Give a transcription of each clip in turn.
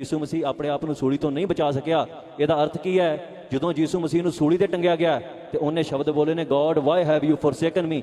ਯਿਸੂ ਮਸੀਹ ਆਪਣੇ ਆਪ ਨੂੰ ਸੂਲੀ ਤੋਂ ਨਹੀਂ ਬਚਾ ਸਕਿਆ। ਇਹਦਾ ਅਰਥ ਕੀ ਹੈ? ਜਦੋਂ ਯਿਸੂ ਮਸੀਹ ਨੂੰ ਸੂਲੀ ਤੇ ਟੰਗਿਆ ਗਿਆ ਤੇ ਉਹਨੇ ਸ਼ਬਦ ਬੋਲੇ ਨੇ, ਗॉड ਵਾਈ ਹੈਵ ਯੂ ਫੋਰਸੇਕਨ ਮੀ।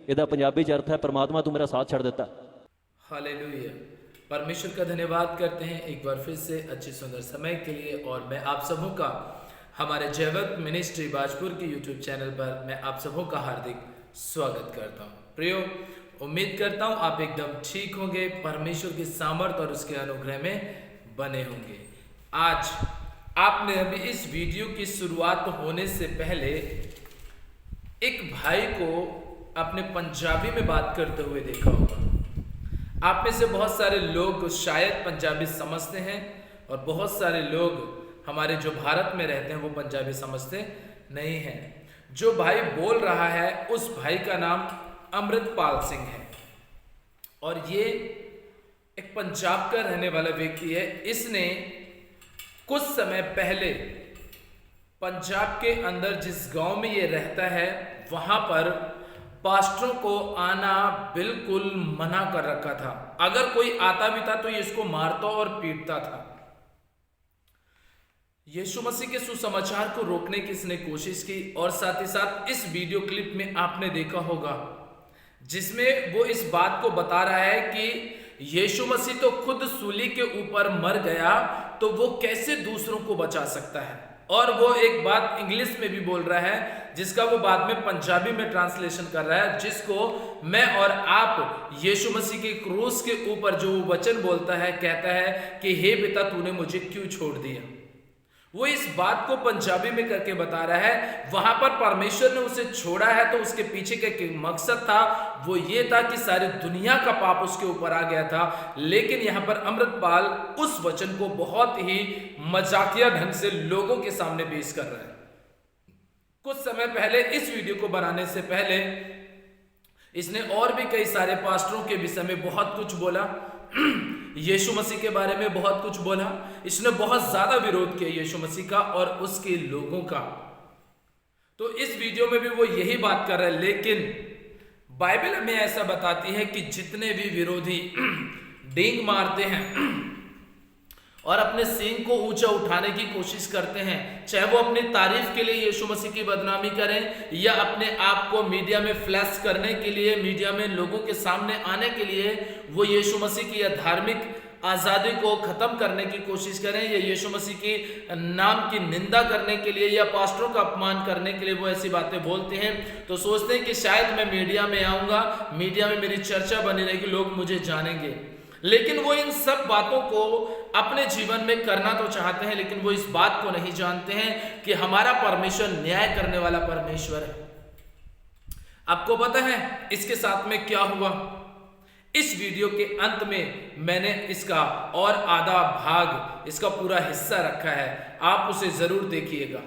ਇਹਦਾ ਪੰਜਾਬੀ ਚ ਅਰਥ ਹੈ, परमात्मा तू मेरा साथ छोड़ देता। हालेलुया। परमेश्वर का धन्यवाद करते हैं एक बार फिर से अच्छे सुंदर समय के लिए। और मैं आप सबों का हमारे जयवंत मिनिस्ट्री बाजपुर के यूट्यूब चैनल पर मैं आप सबों का हार्दिक स्वागत करता हूँ। प्रियो, उम्मीद करता हूँ आप एकदम ठीक होंगे, परमेश्वर की सामर्थ और उसके अनुग्रह में बने होंगे। आज आपने अभी इस वीडियो की शुरुआत होने से पहले एक भाई को अपने पंजाबी में बात करते हुए देखा होगा। आप में से बहुत सारे लोग शायद पंजाबी समझते हैं और बहुत सारे लोग हमारे जो भारत में रहते हैं वो पंजाबी समझते नहीं हैं। जो भाई बोल रहा है उस भाई का नाम अमृतपाल सिंह है और ये एक पंजाब का रहने वाला व्यक्ति है। इसने कुछ समय पहले पंजाब के अंदर जिस गांव में ये रहता है वहां पर पास्टरों को आना बिल्कुल मना कर रखा था। अगर कोई आता भी था तो ये इसको मारता और पीटता था। यीशु मसीह के सुसमाचार को रोकने की इसने कोशिश की और साथ ही साथ इस वीडियो क्लिप में आपने देखा होगा जिसमें वो इस बात को बता रहा है कि यीशु मसीह तो खुद सूली के ऊपर मर गया तो वो कैसे दूसरों को बचा सकता है। और वो एक बात इंग्लिश में भी बोल रहा है जिसका वो बाद में पंजाबी में ट्रांसलेशन कर रहा है, जिसको मैं और आप यीशु मसीह के क्रूस के ऊपर जो वचन बोलता है, कहता है कि हे पिता तूने मुझे क्यों छोड़ दिया। वो इस बात को पंजाबी में करके बता रहा है। वहां पर परमेश्वर ने उसे छोड़ा है तो उसके पीछे का मकसद था वो ये था कि सारी दुनिया का पाप उसके ऊपर आ गया था। लेकिन यहां पर अमृतपाल उस वचन को बहुत ही मजाकिया ढंग से लोगों के सामने पेश कर रहा है। कुछ समय पहले इस वीडियो को बनाने से पहले इसने और भी कई सारे पास्टरों के विषय में बहुत कुछ बोला, यीशु मसीह के बारे में बहुत कुछ बोला। इसने बहुत ज्यादा विरोध किया यीशु मसीह का और उसके लोगों का। तो इस वीडियो में भी वो यही बात कर रहा है। लेकिन बाइबल हमें ऐसा बताती है कि जितने भी विरोधी डींग मारते हैं और अपने सींग को ऊंचा उठाने की कोशिश करते हैं, चाहे वो अपनी तारीफ के लिए यीशु मसीह की बदनामी करें या अपने आप को मीडिया में फ्लैश करने के लिए, मीडिया में लोगों के सामने आने के लिए वो यीशु मसीह की धार्मिक आज़ादी को ख़त्म करने की कोशिश करें या यीशु मसीह के नाम की निंदा करने के लिए या पास्टरों का अपमान करने के लिए वो ऐसी बातें बोलते हैं, तो सोचते हैं कि शायद मैं मीडिया में आऊँगा, मीडिया में मेरी चर्चा बनी रहेगी, लोग मुझे जानेंगे। लेकिन वो इन सब बातों को अपने जीवन में करना तो चाहते हैं, लेकिन वो इस बात को नहीं जानते हैं कि हमारा परमेश्वर न्याय करने वाला परमेश्वर है। आपको पता है इसके साथ में क्या हुआ? इस वीडियो के अंत में मैंने इसका और आधा भाग, इसका पूरा हिस्सा रखा है, आप उसे जरूर देखिएगा।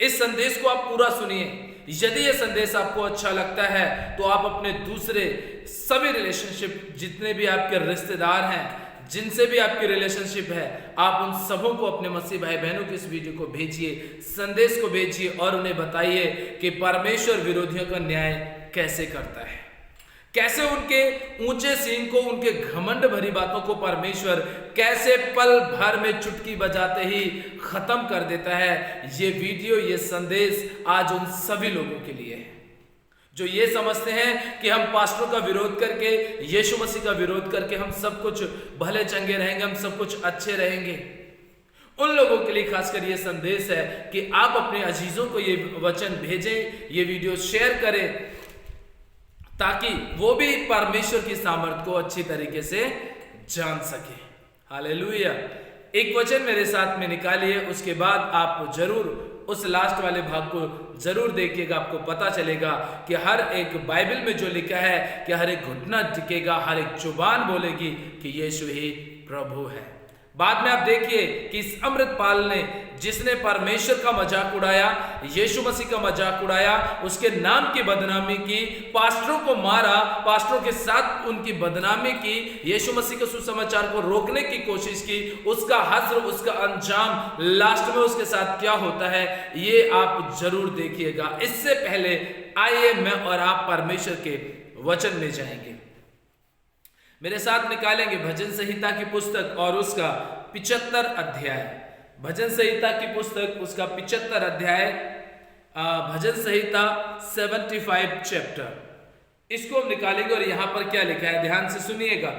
इस संदेश को आप पूरा सुनिए। यदि यह संदेश आपको अच्छा लगता है तो आप अपने दूसरे सभी रिलेशनशिप, जितने भी आपके रिश्तेदार हैं, जिनसे भी आपकी रिलेशनशिप है, आप उन सबों को, अपने मसीह भाई बहनों को इस वीडियो को भेजिए, संदेश को भेजिए और उन्हें बताइए कि परमेश्वर विरोधियों का न्याय कैसे करता है, कैसे उनके ऊंचे सींग को, उनके घमंड भरी बातों को परमेश्वर कैसे पल भर में चुटकी बजाते ही खत्म कर देता है। ये वीडियो, ये संदेश आज उन सभी लोगों के लिए है जो ये समझते हैं कि हम पास्टरों का विरोध करके, यीशु मसीह का विरोध करके हम सब कुछ भले चंगे रहेंगे, हम सब कुछ अच्छे रहेंगे। उन लोगों के लिए खासकर ये संदेश है कि आप अपने अजीजों को ये वचन भेजें, ये वीडियो शेयर करें ताकि वो भी परमेश्वर की सामर्थ को अच्छी तरीके से जान सके। हालेलुया। एक वचन मेरे साथ में निकालिए, उसके बाद आप जरूर उस लास्ट वाले भाग को जरूर देखिएगा। आपको पता चलेगा कि हर एक बाइबल में जो लिखा है कि हर एक घुटना टिकेगा, हर एक जुबान बोलेगी कि यीशु ही प्रभु है। बाद में आप देखिए कि इस अमृतपाल ने, जिसने परमेश्वर का मजाक उड़ाया, यीशु मसीह का मजाक उड़ाया, उसके नाम की बदनामी की, पास्टरों को मारा, पास्टरों के साथ उनकी बदनामी की, यीशु मसीह के सुसमाचार को रोकने की कोशिश की, उसका हश्र, उसका अंजाम लास्ट में उसके साथ क्या होता है ये आप जरूर देखिएगा। इससे पहले आइए मैं और आप परमेश्वर के वचन में जाएंगे। मेरे साथ निकालेंगे भजन संहिता की पुस्तक और उसका 75 अध्याय, भजन संहिता की पुस्तक उसका 75 अध्याय, भजन संहिता 75 चैप्टर, इसको हम निकालेंगे। और यहाँ पर क्या लिखा है, ध्यान से सुनिएगा।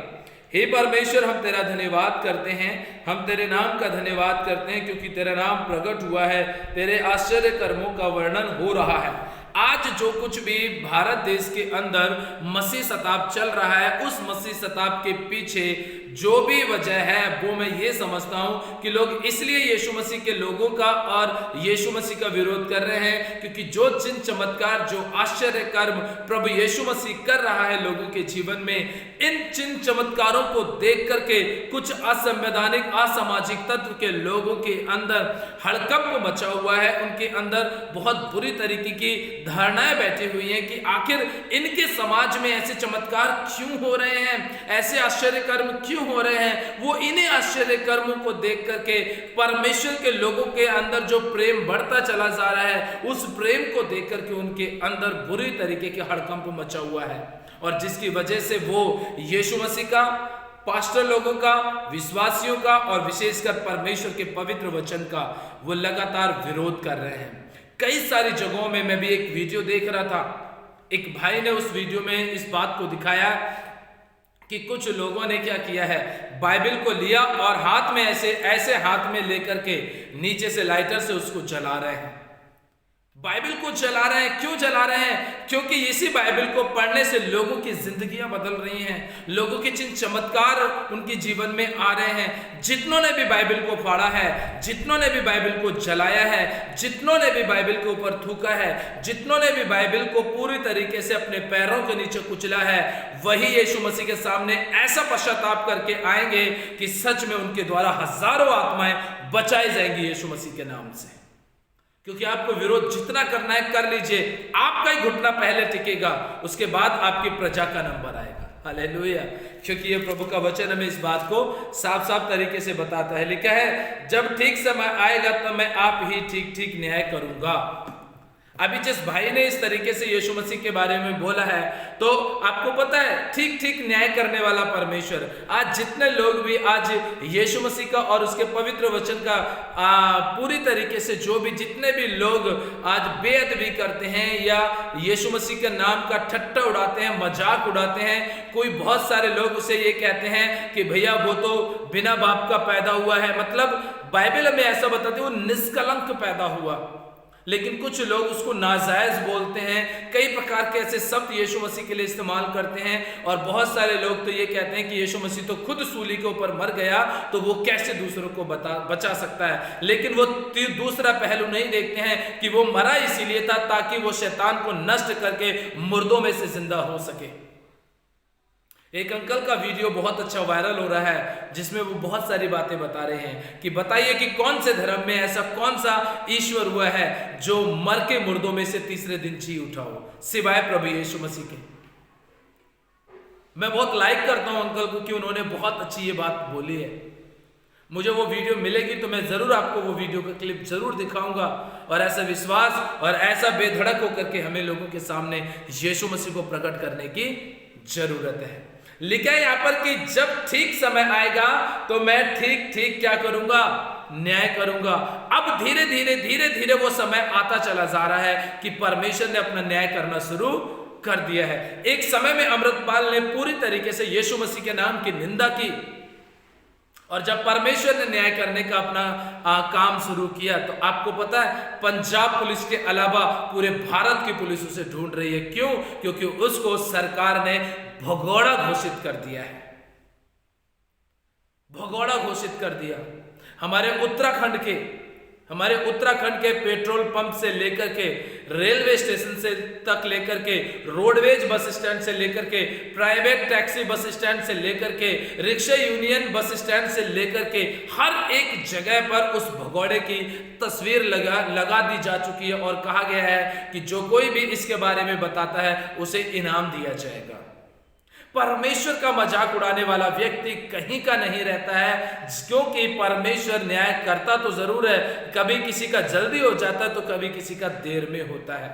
हे परमेश्वर, हम तेरा धन्यवाद करते हैं, हम तेरे नाम का धन्यवाद करते हैं, क्योंकि तेरा नाम प्रकट हुआ है, तेरे आश्चर्य कर्मों का वर्णन हो रहा है। आज जो कुछ भी भारत देश के अंदर मसीह शताब्द चल रहा है, उस मसीह शताब्द के पीछे जो भी वजह है वो मैं ये समझता हूं कि लोग इसलिए यीशु मसीह के लोगों का और यीशु मसीह का विरोध कर रहे हैं, क्योंकि जो चिन्ह चमत्कार, जो आश्चर्य कर्म प्रभु यीशु मसीह कर रहा है लोगों के जीवन में, इन चिन्ह चमत्कारों को देख करके कुछ असंवैधानिक, असामाजिक तत्व के लोगों के अंदर हड़कंप मचा हुआ है। उनके अंदर बहुत बुरी तरीके की धारणाएं बैठी हुई हैं कि आखिर इनके समाज में ऐसे चमत्कार क्यों हो रहे हैं, ऐसे आश्चर्य कर्म क्यों हो रहे हैं। वो इन्हीं आश्चर्य कर्मों को देख करके परमेश्वर के लोगों के अंदर जो प्रेम बढ़ता चला जा रहा है, उस प्रेम को देख करके उनके अंदर बुरी तरीके के हड़कंप मचा हुआ है, और जिसकी वजह से वो यीशु मसीह का, पास्टर लोगों का, विश्वासियों का और विशेषकर परमेश्वर के पवित्र वचन का वो लगातार विरोध कर रहे हैं। कई सारी जगहों में मैं भी एक वीडियो देख रहा था, एक भाई ने उस वीडियो में इस बात को दिखाया कि कुछ लोगों ने क्या किया है, बाइबल को लिया और हाथ में ऐसे हाथ में लेकर के नीचे से लाइटर से उसको जला रहे हैं। बाइबल को जला रहे हैं। क्यों जला रहे हैं? क्योंकि इसी बाइबल को पढ़ने से लोगों की जिंदगियां बदल रही हैं, लोगों के चिन्ह चमत्कार उनके जीवन में आ रहे हैं। जितनों ने भी बाइबल को फाड़ा है, जितनों ने भी बाइबल को जलाया है, जितनों ने भी बाइबल के ऊपर थूका है, जितनों ने भी बाइबल को पूरी तरीके से अपने पैरों के नीचे कुचला है, वही यीशु मसीह के सामने ऐसा पश्चाताप करके आएंगे कि सच में उनके द्वारा हजारों आत्माएं बचाई जाएंगी यीशु मसीह के नाम से। क्योंकि आपको विरोध जितना करना है कर लीजिए, आपका ही घुटना पहले टिकेगा, उसके बाद आपकी प्रजा का नंबर आएगा। हालेलुया। क्योंकि ये प्रभु का वचन हमें इस बात को साफ साफ तरीके से बताता है। लिखा है, जब ठीक समय आएगा तो मैं आप ही ठीक ठीक न्याय करूंगा। अभी जिस भाई ने इस तरीके से यीशु मसीह के बारे में बोला है, तो आपको पता है ठीक ठीक न्याय करने वाला परमेश्वर, आज जितने लोग भी आज यीशु मसीह का और उसके पवित्र वचन का पूरी तरीके से जो भी जितने भी लोग आज बेअदबी करते हैं या यीशु मसीह के नाम का ठट्टा उड़ाते हैं, मजाक उड़ाते हैं, कोई बहुत सारे लोग उसे ये कहते हैं कि भैया वो तो बिना बाप का पैदा हुआ है, मतलब बाइबल में ऐसा बताते हैं वो निष्कलंक पैदा हुआ। लेकिन कुछ लोग उसको नाजायज बोलते हैं, कई प्रकार के ऐसे शब्द यीशु मसीह के लिए इस्तेमाल करते हैं, और बहुत सारे लोग तो ये कहते हैं कि यीशु मसीह तो खुद सूली के ऊपर मर गया, तो वो कैसे दूसरों को बचा सकता है। लेकिन वो दूसरा पहलू नहीं देखते हैं कि वो मरा इसीलिए था ताकि वो शैतान को नष्ट करके मुर्दों में से जिंदा हो सके। एक अंकल का वीडियो बहुत अच्छा वायरल हो रहा है, जिसमें वो बहुत सारी बातें बता रहे हैं कि बताइए कि कौन से धर्म में ऐसा कौन सा ईश्वर हुआ है जो मर के मुर्दों में से तीसरे दिन जी उठा हो, सिवाय प्रभु यीशु मसीह के। मैं बहुत लाइक करता हूं अंकल को कि उन्होंने बहुत अच्छी ये बात बोली है। मुझे वो वीडियो मिलेगी तो मैं जरूर आपको वो वीडियो का क्लिप जरूर दिखाऊंगा, और ऐसा विश्वास और ऐसा बेधड़क होकर के हमें लोगों के सामने यीशु मसीह को प्रकट करने की जरूरत है। लिखा है यहाँ पर कि जब ठीक समय आएगा तो मैं ठीक ठीक क्या करूंगा, न्याय करूंगा। अब धीरे धीरे वो समय आता चला जा रहा है कि परमेश्वर ने अपना न्याय करना शुरू कर दिया है। एक समय में अमृतपाल ने पूरी तरीके से यीशु मसीह के नाम की निंदा की, और जब परमेश्वर ने न्याय करने का अपना काम शुरू किया, तो आपको पता है पंजाब पुलिस के अलावा पूरे भारत की पुलिस उसे ढूंढ रही है। क्यों? क्योंकि उसको सरकार ने भगोड़ा घोषित कर दिया है, भगोड़ा घोषित कर दिया। हमारे उत्तराखंड के पेट्रोल पंप से लेकर के रेलवे स्टेशन से तक लेकर के रोडवेज बस स्टैंड से लेकर के प्राइवेट टैक्सी बस स्टैंड से लेकर के रिक्शा यूनियन बस स्टैंड से लेकर के हर एक जगह पर उस भगोड़े की तस्वीर लगा दी जा चुकी है, और कहा गया है कि जो कोई भी इसके बारे में बताता है उसे इनाम दिया जाएगा। परमेश्वर का मजाक उड़ाने वाला व्यक्ति कहीं का नहीं रहता है, क्योंकि परमेश्वर न्याय करता तो जरूर है, कभी किसी का जल्दी हो जाता है तो कभी किसी का देर में होता है।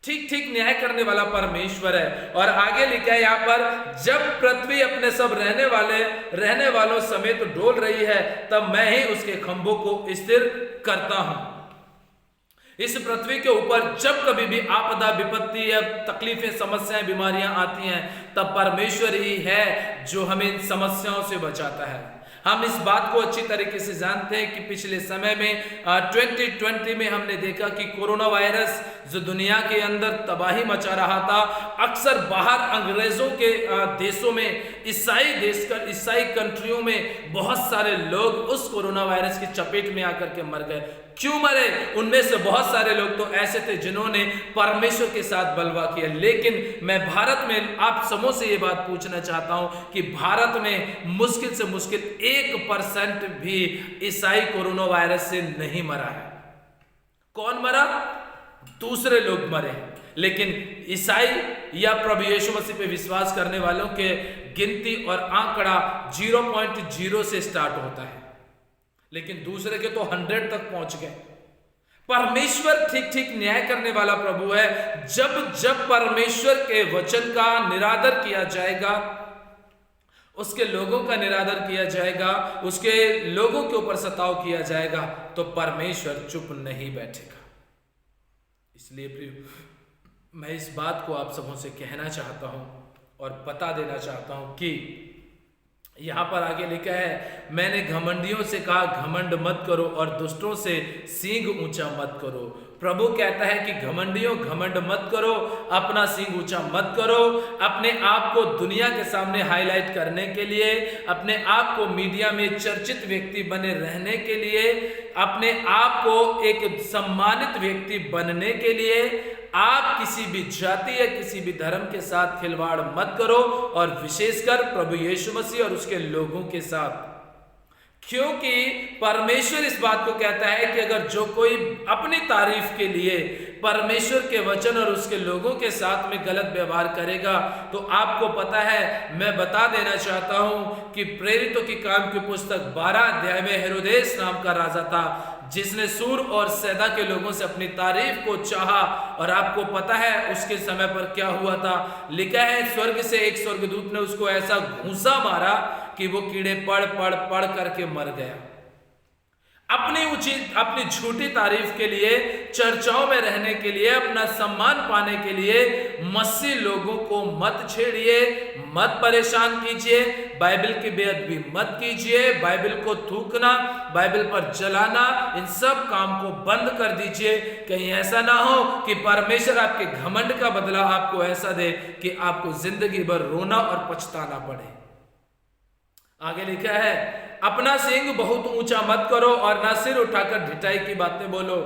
ठीक ठीक न्याय करने वाला परमेश्वर है। और आगे लिखा है यहाँ पर, जब पृथ्वी अपने सब रहने वालों समेत डोल रही है, तब मैं ही उसके खंभों को स्थिर करता हूं। इस पृथ्वी के ऊपर जब कभी भी आपदा, विपत्ति या तकलीफें, समस्याएं, बीमारियां आती हैं, तब परमेश्वर ही है जो हमें इन समस्याओं से बचाता है। हम इस बात को अच्छी तरीके से जानते हैं कि पिछले समय में 2020 में हमने देखा कि कोरोना वायरस जो दुनिया के अंदर तबाही मचा रहा था, अक्सर बाहर अंग्रेजों के देशों में, ईसाई कंट्रियों में बहुत सारे लोग उस कोरोना वायरस की चपेट में आकर के मर गए। क्यों मरे? उनमें से बहुत सारे लोग तो ऐसे थे जिन्होंने परमेश्वर के साथ बलवा किया। लेकिन मैं भारत में आप समूह से ये बात पूछना चाहता हूं कि भारत में मुश्किल से मुश्किल 1% भी ईसाई कोरोना वायरस से नहीं मरा है। कौन मरा? दूसरे लोग मरे। लेकिन ईसाई या प्रभु यीशु मसीह पे विश्वास करने वालों के गिनती और आंकड़ा 0.0 से स्टार्ट होता है, लेकिन दूसरे के तो 100 तक पहुंच गए। परमेश्वर ठीक ठीक न्याय करने वाला प्रभु है। जब जब परमेश्वर के वचन का निरादर किया जाएगा, उसके लोगों का निरादर किया जाएगा, उसके लोगों के ऊपर सताव किया जाएगा, तो परमेश्वर चुप नहीं बैठेगा। इसलिए प्रिय, मैं इस बात को आप सबों से कहना चाहता हूं और बता देना चाहता हूं कि यहां पर आगे लिखा है, मैंने घमंडियों से कहा घमंड मत करो और दुष्टों से सींग ऊंचा मत करो। प्रभु कहता है कि घमंडियों घमंड मत करो, अपना सींग ऊंचा मत करो। अपने आप को दुनिया के सामने हाईलाइट करने के लिए, अपने आप को मीडिया में चर्चित व्यक्ति बने रहने के लिए, अपने आप को एक सम्मानित व्यक्ति बनने के लिए आप किसी भी जाति या किसी भी धर्म के साथ खिलवाड़ मत करो, और विशेषकर प्रभु यीशु मसीह और उसके लोगों के साथ। क्योंकि परमेश्वर इस बात को कहता है कि अगर जो कोई अपनी तारीफ के लिए परमेश्वर के वचन और उसके लोगों के साथ में गलत व्यवहार करेगा, तो आपको पता है, मैं बता देना चाहता हूं कि प्रेरितों की काम की पुस्तक 12 अध्याय में हेरोदेस नाम का राजा था, जिसने सूर और सैदा के लोगों से अपनी तारीफ को चाहा। और आपको पता है उसके समय पर क्या हुआ था? लिखा है, स्वर्ग से एक स्वर्गदूत ने उसको ऐसा घूंसा मारा कि वो कीड़े पड़ करके मर गया। अपनी झूठी तारीफ के लिए, चर्चाओं में रहने के लिए, अपना सम्मान पाने के लिए मसीह लोगों को मत छेड़िए, मत परेशान कीजिए, बाइबल की बेअदबी मत कीजिए, बाइबल को थूकना, बाइबल पर जलाना, इन सब काम को बंद कर दीजिए। कहीं ऐसा ना हो कि परमेश्वर आपके घमंड का बदला आपको ऐसा दे कि आपको जिंदगी भर रोना और पछताना पड़े। आगे लिखा है, अपना सींग बहुत ऊंचा मत करो और ना सिर उठाकर ढिठाई की बातें बोलो।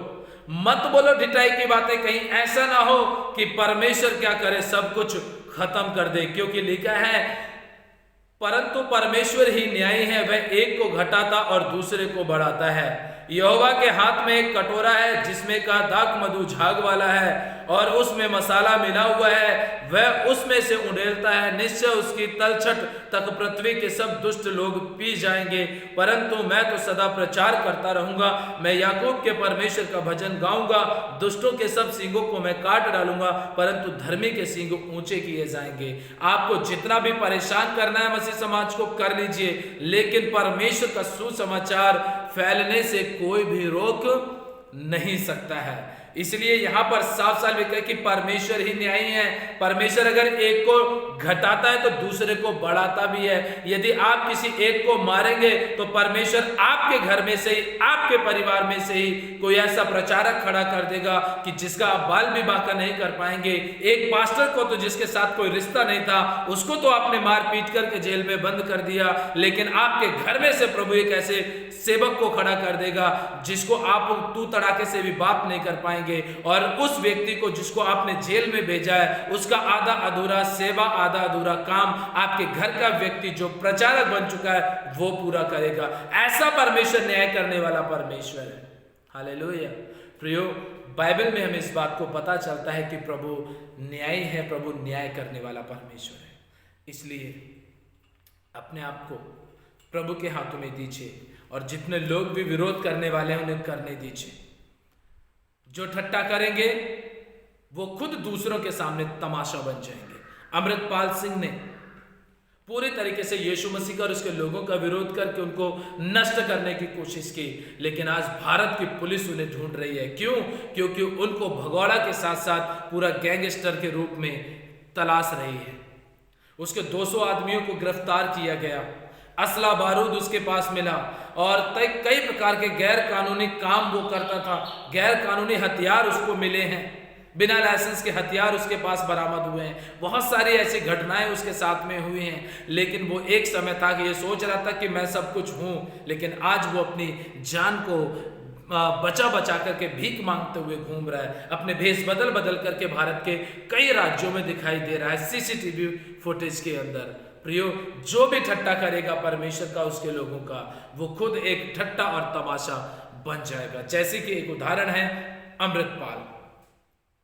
मत बोलो ढिठाई की बातें, कहीं ऐसा ना हो कि परमेश्वर क्या करे, सब कुछ खत्म कर दे। क्योंकि लिखा है, परंतु परमेश्वर ही न्यायी है, वह एक को घटाता और दूसरे को बढ़ाता है। यहोवा के हाथ में एक कटोरा है जिसमें का दाख मधु झाग वाला है और उसमें मसाला मिला हुआ है, वह उसमें से उंडेलता है। निश्चय उसकी तलछट तक पृथ्वी के सब दुष्ट लोग पी जाएंगे, परंतु मैं तो सदा प्रचार करता रहूंगा। मैं याकूब के परमेश्वर का भजन गाऊंगा। दुष्टों के सब सींगों को मैं काट डालूंगा, परंतु धर्मी के सींग ऊंचे किए जाएंगे। आपको जितना भी परेशान करना है मसीह समाज को कर लीजिए, लेकिन परमेश्वर का सुसमाचार फैलने से कोई भी रोक नहीं सकता है। इसलिए यहां पर साफ साफ लिखा है कि परमेश्वर ही न्यायी है। परमेश्वर अगर एक को घटाता है तो दूसरे को बढ़ाता भी है। यदि आप किसी एक को मारेंगे तो परमेश्वर आपके घर में से ही, आपके परिवार में से ही कोई ऐसा प्रचारक खड़ा कर देगा कि जिसका आप बाल विवाह का नहीं कर पाएंगे। एक पास्टर को तो जिसके साथ कोई रिश्ता नहीं था, उसको तो आपने मार पीट करके जेल में बंद कर दिया, लेकिन आपके घर में से प्रभु एक ऐसे सेवक को खड़ा कर देगा जिसको आप तू तड़ाके से भी बात नहीं कर पाएंगे, और उस व्यक्ति को जिसको आपने जेल में भेजा है, उसका आधा अधूरा सेवा, आधा अधूरा काम आपके घर का व्यक्ति जो प्रचारक बन चुका है वो पूरा करेगा। ऐसा परमेश्वर न्याय करने वाला परमेश्वर है। हालेलुया। प्रियो, बाइबल में हमें इस बात को पता चलता है कि प्रभु न्यायी है, प्रभु न्याय करने वाला परमेश्वर है। इसलिए अपने आप को प्रभु के हाथों में दीजिए, और जितने लोग भी विरोध करने वाले हैं उन्हें करने दीजिए। जो ठट्टा करेंगे वो खुद दूसरों के सामने तमाशा बन जाएंगे। अमृतपाल सिंह ने पूरी तरीके से यीशु मसीह का और उसके लोगों का विरोध करके उनको नष्ट करने की कोशिश की, लेकिन आज भारत की पुलिस उन्हें ढूंढ रही है। क्यों? क्योंकि उनको भगौड़ा के साथ साथ पूरा गैंगस्टर के रूप में तलाश रही है। उसके 200 आदमियों को गिरफ्तार किया गया, असला बारूद उसके पास मिला और कई प्रकार के गैर कानूनी काम वो करता था। गैर कानूनी हथियार उसको मिले हैं, बिना लाइसेंस के हथियार उसके पास बरामद हुए हैं। बहुत सारी ऐसी घटनाएं उसके साथ में हुई हैं, लेकिन वो एक समय था कि ये सोच रहा था कि मैं सब कुछ हूं, लेकिन आज वो अपनी जान को बचा बचा करके भीख मांगते हुए घूम रहा है। अपने भेष बदल बदल करके भारत के कई राज्यों में दिखाई दे रहा है, सीसीटीवी फुटेज के अंदर। प्रियो, जो भी ठट्टा करेगा परमेश्वर का, उसके लोगों का, वो खुद एक ठट्टा और तमाशा बन जाएगा। जैसे कि एक उदाहरण है अमृतपाल।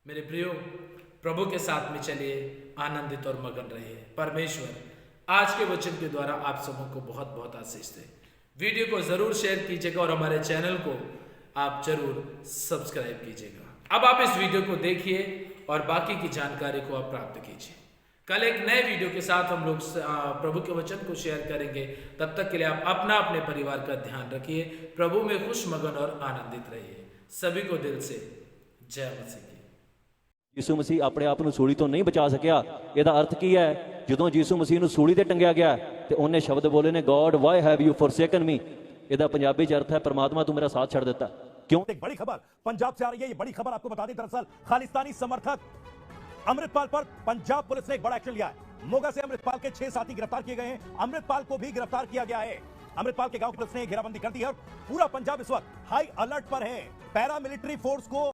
मेरे प्रियो, प्रभु के साथ में चलिए, आनंदित और मगन रहिए। परमेश्वर आज के वचन के द्वारा आप सबों को बहुत बहुत आशीष दे। वीडियो को जरूर शेयर कीजिएगा और हमारे चैनल को आप जरूर सब्सक्राइब कीजिएगा। अब आप इस वीडियो को देखिए और बाकी की जानकारी को आप प्राप्त कीजिए। कल एक नए वीडियो के साथ हम लोग प्रभु के वचन को शेयर करेंगे। तब तक के लिए आप अपने परिवार का ध्यान रखिए। प्रभु में खुश, मगन और आनंदित रहिए। सभी को दिल से जय मसीह की। ਯਿਸੂ ਮਸੀਹ ਆਪਣੇ ਆਪ ਨੂੰ ਸੂਲੀ ਤੋਂ ਨਹੀਂ ਬਚਾ ਸਕਿਆ। ਇਹਦਾ ਅਰਥ ਕੀ ਹੈ? ਜਦੋਂ ਯਿਸੂ ਮਸੀਹ ਨੂੰ ਸੂਲੀ ਤੇ ਟੰਗਿਆ ਗਿਆ ਤੇ ਉਹਨੇ ਸ਼ਬਦ ਬੋਲੇ ਨੇ, ਗॉड ਵਾਈ ਹੈਵ ਯੂ ਫੋਰਸੇਕਨ ਮੀ। ਇਹਦਾ ਪੰਜਾਬੀ ਚ ਅਰਥ ਹੈ, परमात्मा तू मेरा साथ छोड़ देता। क्यों? एक बड़ी खबर पंजाब से आ रही है। ये बड़ी खबर आपको बता दें, दरअसल खालिस्तानी समर्थक अमृतपाल पर पंजाब पुलिस ने एक बड़ा एक्शन लिया है। मोगा से अमृतपाल के 6 साथी गिरफ्तार किए गए हैं। अमृतपाल को भी गिरफ्तार किया गया है। अमृतपाल के गांव की पुलिस ने घेराबंदी कर दी है और पूरा पंजाब इस वक्त हाई अलर्ट पर है। पैरामिलिट्री फोर्स को